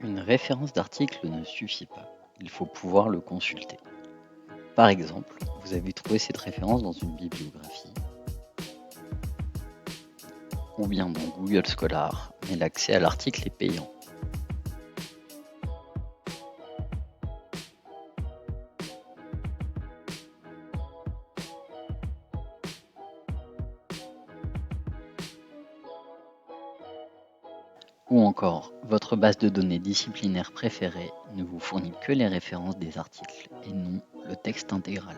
Une référence d'article ne suffit pas, il faut pouvoir le consulter. Par exemple, vous avez trouvé cette référence dans une bibliographie ou bien dans Google Scholar, mais l'accès à l'article est payant. Ou encore, votre base de données disciplinaire préférée ne vous fournit que les références des articles et non le texte intégral.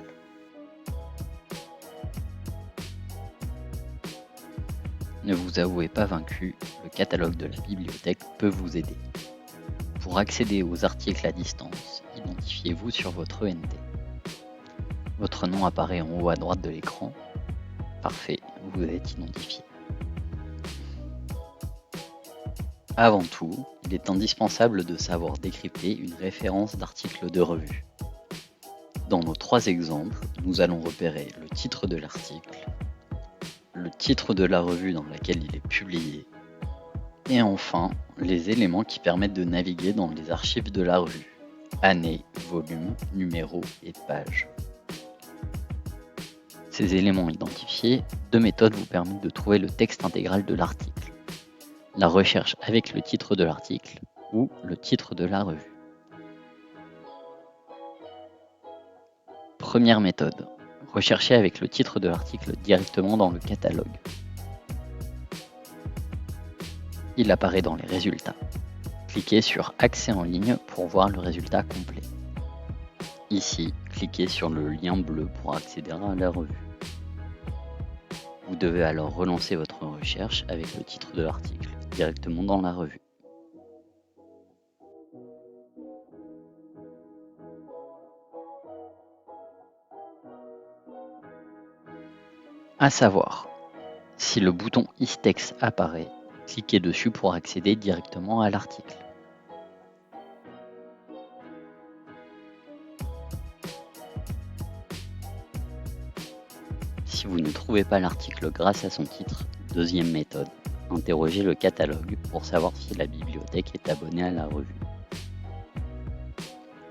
Ne vous avouez pas vaincu, le catalogue de la bibliothèque peut vous aider. Pour accéder aux articles à distance, identifiez-vous sur votre ENT. Votre nom apparaît en haut à droite de l'écran. Parfait, vous êtes identifié. Avant tout, il est indispensable de savoir décrypter une référence d'article de revue. Dans nos 3 exemples, nous allons repérer le titre de l'article, le titre de la revue dans laquelle il est publié, et enfin, les éléments qui permettent de naviguer dans les archives de la revue, année, volume, numéro et page. Ces éléments identifiés, 2 méthodes vous permettent de trouver le texte intégral de l'article. La recherche avec le titre de l'article ou le titre de la revue. Première méthode, rechercher avec le titre de l'article directement dans le catalogue. Il apparaît dans les résultats. Cliquez sur Accès en ligne pour voir le résultat complet. Ici, cliquez sur le lien bleu pour accéder à la revue. Vous devez alors relancer votre recherche avec le titre de l'article directement dans la revue. À savoir, si le bouton Istex apparaît, cliquez dessus pour accéder directement à l'article. Si vous ne trouvez pas l'article grâce à son titre, deuxième méthode, interrogez le catalogue pour savoir si la bibliothèque est abonnée à la revue.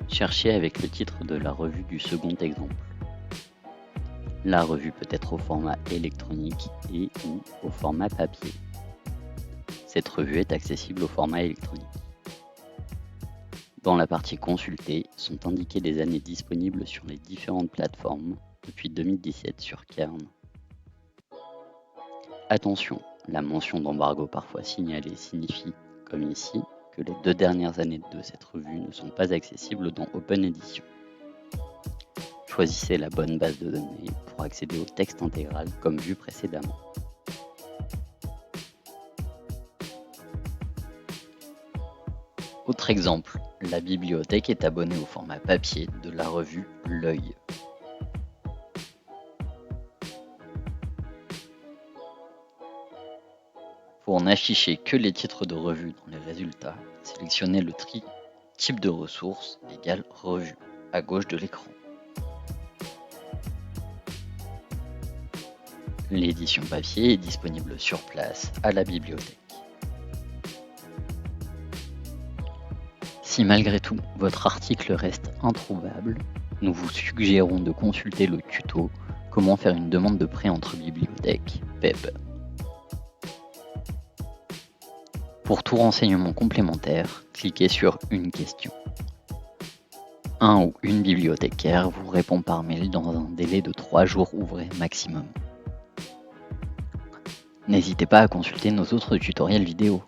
Cherchez avec le titre de la revue du second exemple. La revue peut être au format électronique et ou au format papier. Cette revue est accessible au format électronique. Dans la partie Consulter sont indiquées les années disponibles sur les différentes plateformes depuis 2017 sur Cairn. Attention, la mention d'embargo parfois signalée signifie, comme ici, que les 2 dernières années de cette revue ne sont pas accessibles dans Open Edition. Choisissez la bonne base de données pour accéder au texte intégral comme vu précédemment. Autre exemple, la bibliothèque est abonnée au format papier de la revue L'Œil. Pour n'afficher que les titres de revue dans les résultats, sélectionnez le type de ressources égale revue à gauche de l'écran. L'édition papier est disponible sur place à la bibliothèque. Si malgré tout votre article reste introuvable, nous vous suggérons de consulter le tuto Comment faire une demande de prêt entre bibliothèques PEB. Pour tout renseignement complémentaire, cliquez sur Une question. Un ou une bibliothécaire vous répond par mail dans un délai de 3 jours ouvrés maximum. N'hésitez pas à consulter nos autres tutoriels vidéo.